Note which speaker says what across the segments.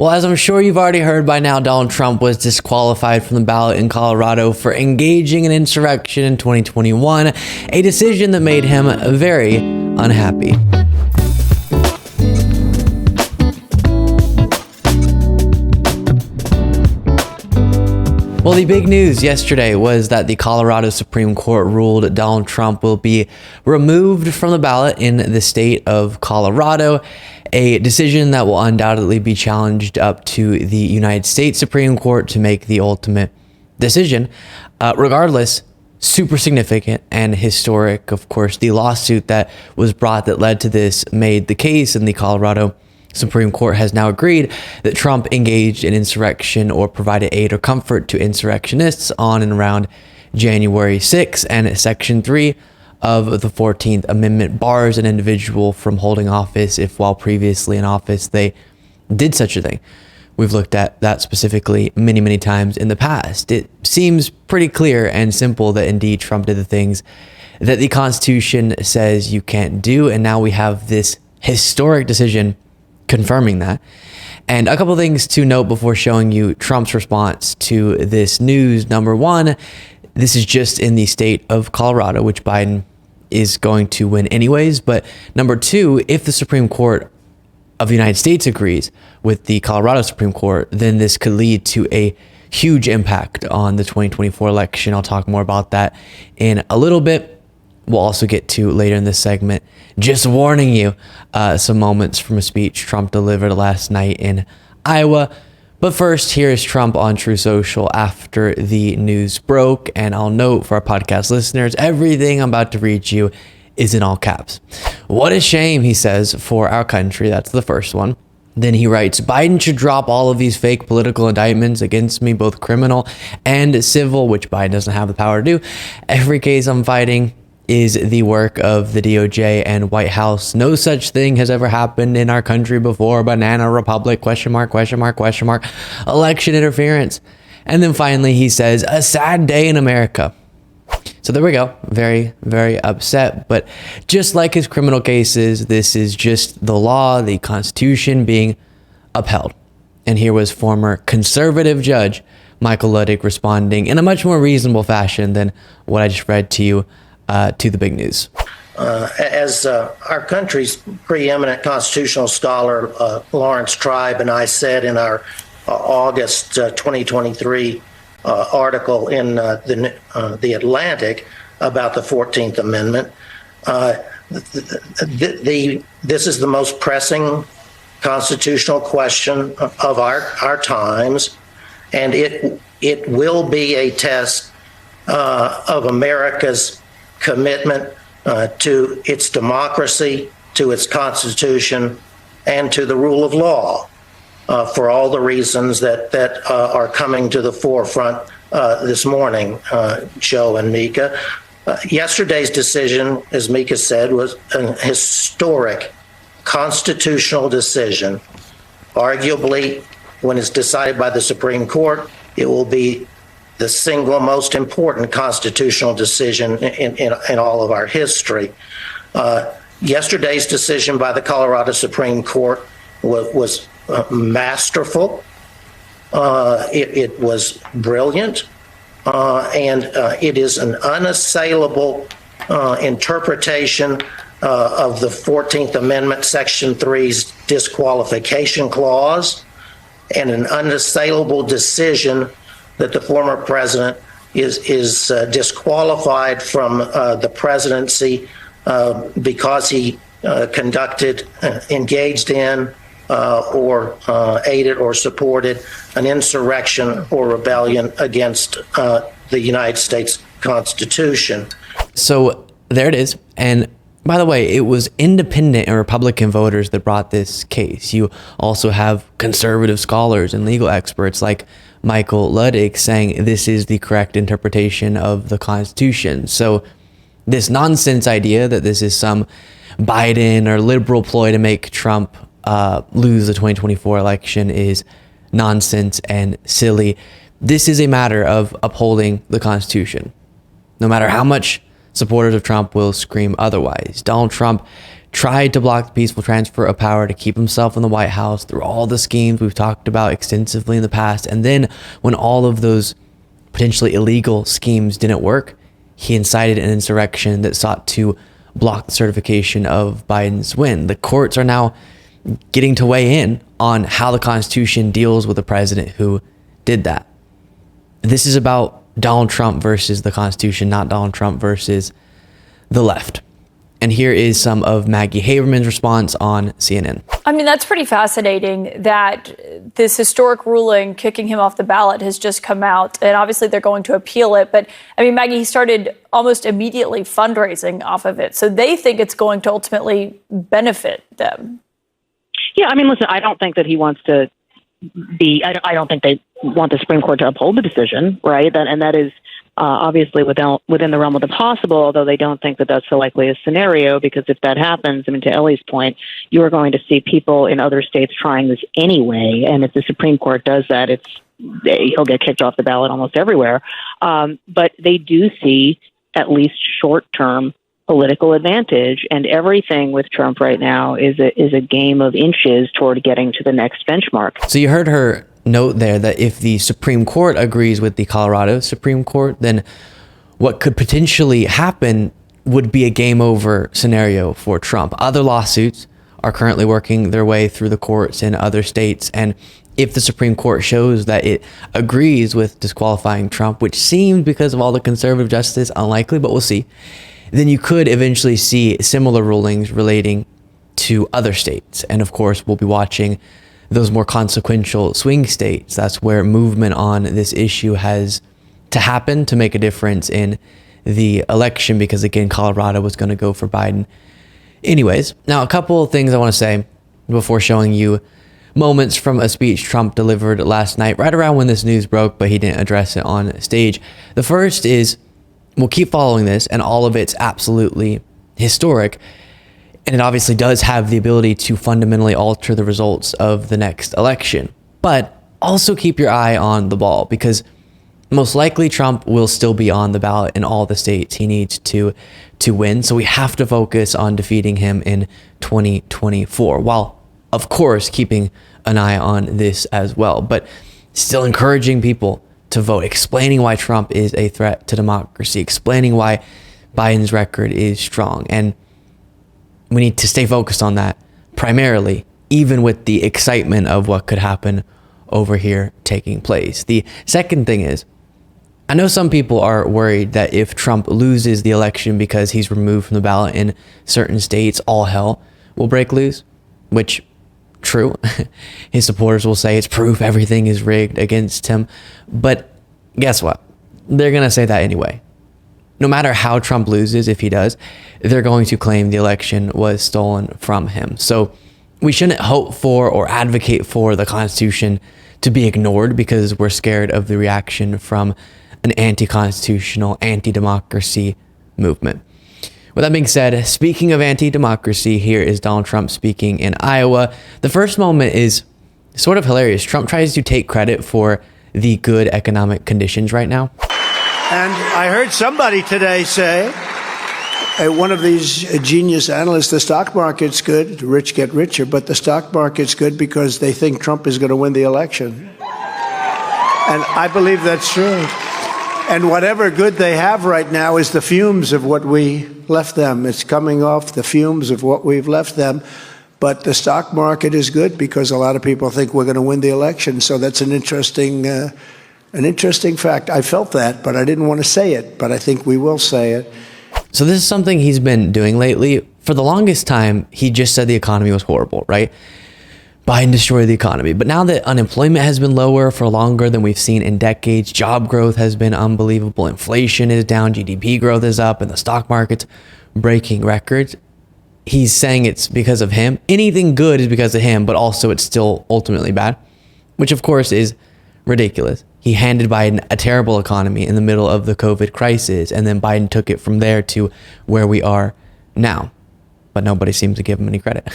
Speaker 1: Well, as I'm sure you've already heard by now, Donald Trump was disqualified from the ballot in Colorado for engaging in insurrection in 2021, a decision that made him very unhappy. Well, the big news yesterday was that the Colorado Supreme Court ruled Donald Trump will be removed from the ballot in the state of Colorado, a decision that will undoubtedly be challenged up to the United States Supreme Court to make the ultimate decision. Regardless, super significant and historic. Of course, the lawsuit that was brought that led to this made the case, and the Colorado Supreme Court has now agreed that Trump engaged in insurrection or provided aid or comfort to insurrectionists on and around January 6, and Section 3 of the 14th Amendment bars an individual from holding office if while previously in office they did such a thing. We've looked at that specifically many, many times in the past. It seems pretty clear and simple that indeed Trump did the things that the Constitution says you can't do, and now we have this historic decision confirming that. And a couple things to note before showing you Trump's response to this news. Number one, this is just in the state of Colorado, which Biden is going to win anyways. But number two, if the Supreme Court of the United States agrees with the Colorado Supreme Court, then this could lead to a huge impact on the 2024 election. I'll talk more about that in a little bit. We'll also get to later in this segment, just warning you, some moments from a speech Trump delivered last night in Iowa. But first, here is Trump on True Social after the news broke. And I'll note for our podcast listeners, everything I'm about to read you is in all caps. What a shame, he says, for our country. That's the first one. Then he writes, Biden should drop all of these fake political indictments against me, both criminal and civil, which Biden doesn't have the power to do. Every case I'm fighting is the work of the DOJ and White House. No such thing has ever happened in our country before. Banana Republic, question mark, election interference. And then finally he says, a sad day in America. So there we go. Very, very upset. But just like his criminal cases, this is just the law, the Constitution being upheld. And here was former conservative judge Michael Ludwig responding in a much more reasonable fashion than what I just read to you to the big news.
Speaker 2: As our country's preeminent constitutional scholar, Lawrence Tribe, and I said in our August 2023 article in the Atlantic about the 14th Amendment, this is the most pressing constitutional question of our times, and it will be a test of America's commitment to its democracy, to its Constitution, and to the rule of law, for all the reasons that are coming to the forefront this morning, Joe and Mika. Yesterday's decision, as Mika said, was a historic constitutional decision. Arguably, when it's decided by the Supreme Court, it will be the single most important constitutional decision in all of our history. Yesterday's decision by the Colorado Supreme Court was masterful. It was brilliant, and it is an unassailable interpretation of the 14th Amendment, Section 3's disqualification clause, and an unassailable decision that the former president is disqualified from the presidency because he engaged in or aided or supported an insurrection or rebellion against the United States Constitution.
Speaker 1: So there it is. And by the way, it was independent and Republican voters that brought this case. You also have conservative scholars and legal experts like Michael Ludwig saying this is the correct interpretation of the Constitution. So this nonsense idea that this is some Biden or liberal ploy to make Trump lose the 2024 election is nonsense and silly. This is a matter of upholding the Constitution, no matter how much supporters of Trump will scream otherwise. Donald Trump tried to block the peaceful transfer of power to keep himself in the White House through all the schemes we've talked about extensively in the past. And then when all of those potentially illegal schemes didn't work, he incited an insurrection that sought to block the certification of Biden's win. The courts are now getting to weigh in on how the Constitution deals with a president who did that. This is about Donald Trump versus the Constitution, not Donald Trump versus the left. And here is some of Maggie Haberman's response on CNN.
Speaker 3: I mean, that's pretty fascinating that this historic ruling kicking him off the ballot has just come out. And obviously they're going to appeal it. But I mean, Maggie, he started almost immediately fundraising off of it. So they think it's going to ultimately benefit them.
Speaker 4: Yeah, I mean, listen, I don't think that he wants to I don't think they want the Supreme Court to uphold the decision, right? That is obviously within the realm of the possible, although they don't think that that's the likeliest scenario, because if that happens, I mean, to Ellie's point, you are going to see people in other states trying this anyway. And if the Supreme Court does that, he'll get kicked off the ballot almost everywhere. But they do see at least short-term political advantage, and everything with Trump right now is a game of inches toward getting to the next benchmark.
Speaker 1: So you heard her note there that if the Supreme Court agrees with the Colorado Supreme Court, then what could potentially happen would be a game over scenario for Trump. Other lawsuits are currently working their way through the courts in other states, and if the Supreme Court shows that it agrees with disqualifying Trump, which seemed, because of all the conservative justice, unlikely, but we'll see, then you could eventually see similar rulings relating to other states. And of course, we'll be watching those more consequential swing states. That's where movement on this issue has to happen to make a difference in the election, because again, Colorado was going to go for Biden anyways. Now, a couple of things I want to say before showing you moments from a speech Trump delivered last night, right around when this news broke, but he didn't address it on stage. The first is, we'll keep following this, and all of it's absolutely historic. And it obviously does have the ability to fundamentally alter the results of the next election. But also keep your eye on the ball, because most likely Trump will still be on the ballot in all the states he needs to win. So we have to focus on defeating him in 2024, while of course keeping an eye on this as well, but still encouraging people to vote, explaining why Trump is a threat to democracy, explaining why Biden's record is strong. And we need to stay focused on that primarily, even with the excitement of what could happen over here taking place. The second thing is, I know some people are worried that if Trump loses the election because he's removed from the ballot in certain states, all hell will break loose, which true. His supporters will say it's proof everything is rigged against him. But guess what? They're going to say that anyway. No matter how Trump loses, if he does, they're going to claim the election was stolen from him. So we shouldn't hope for or advocate for the Constitution to be ignored because we're scared of the reaction from an anti-constitutional, anti-democracy movement. With that being said, speaking of anti-democracy, here is Donald Trump speaking in Iowa. The first moment is sort of hilarious. Trump tries to take credit for the good economic conditions right now.
Speaker 5: And I heard somebody today say, one of these genius analysts, the stock market's good, the rich get richer, but the stock market's good because they think Trump is going to win the election. And I believe that's true. And whatever good they have right now is the fumes of what we left them. It's coming off the fumes of what we've left them. But the stock market is good because a lot of people think we're going to win the election. So that's an interesting fact. I felt that, but I didn't want to say it. But I think we will say it.
Speaker 1: So this is something he's been doing lately. For the longest time, he just said the economy was horrible, right? Biden destroyed the economy. But now that unemployment has been lower for longer than we've seen in decades, job growth has been unbelievable, inflation is down, GDP growth is up, and the stock market's breaking records, he's saying it's because of him. Anything good is because of him, but also it's still ultimately bad, which of course is ridiculous. He handed Biden a terrible economy in the middle of the COVID crisis, and then Biden took it from there to where we are now. But nobody seems to give him any credit.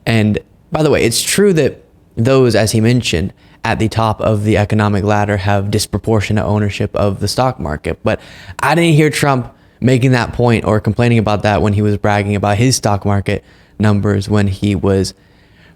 Speaker 1: And by the way, it's true that those, as he mentioned, at the top of the economic ladder have disproportionate ownership of the stock market. But I didn't hear Trump making that point or complaining about that when he was bragging about his stock market numbers when he was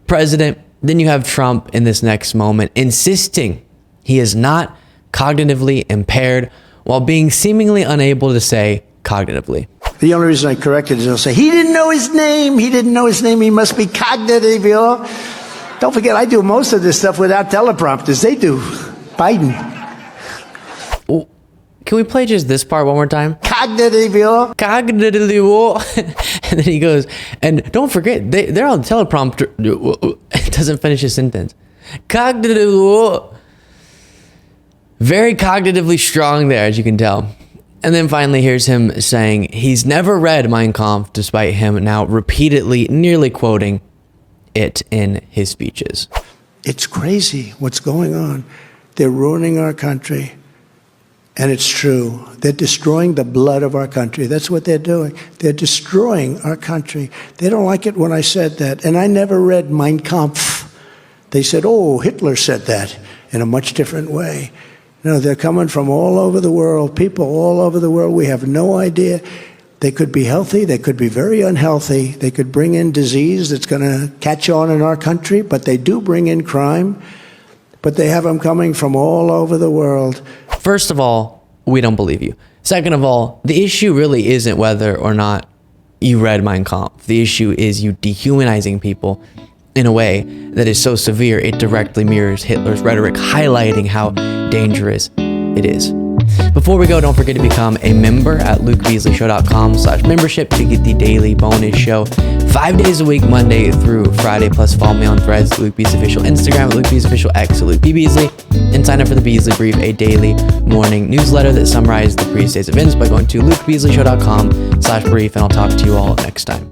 Speaker 1: president. Then you have Trump in this next moment insisting he is not cognitively impaired while being seemingly unable to say cognitively.
Speaker 5: The only reason I corrected is they'll say, he didn't know his name. He didn't know his name. He must be cognitive. Don't forget, I do most of this stuff without teleprompters. They do. Biden.
Speaker 1: Well, can we play just this part one more time?
Speaker 5: Cognitive.
Speaker 1: Cognitive. And then he goes, and don't forget, they're on the teleprompter. It doesn't finish his sentence. Cognitive. Very cognitively strong there, as you can tell. And then finally, here's him saying he's never read Mein Kampf, despite him now repeatedly, nearly quoting it in his speeches.
Speaker 5: It's crazy what's going on. They're ruining our country. And it's true. They're destroying the blood of our country. That's what they're doing. They're destroying our country. They don't like it when I said that. And I never read Mein Kampf. They said, oh, Hitler said that in a much different way. No, they're coming from all over the world, people all over the world. We have no idea. They could be healthy. They could be very unhealthy. They could bring in disease that's going to catch on in our country, but they do bring in crime. But they have them coming from all over the world.
Speaker 1: First of all, we don't believe you. Second of all, the issue really isn't whether or not you read Mein Kampf. The issue is you dehumanizing people in a way that is so severe it directly mirrors Hitler's rhetoric, highlighting how dangerous it is. Before we go, don't forget to become a member at lukebeasleyshow.com/membership to get the daily bonus show 5 days a week, Monday through Friday. Plus, follow me on Threads, Luke Beasley Official, Instagram, Luke Beasley Official, X, Luke B. Beasley, and sign up for the Beasley Brief, a daily morning newsletter that summarizes the previous day's events by going to lukebeasleyshow.com/brief, and I'll talk to you all next time.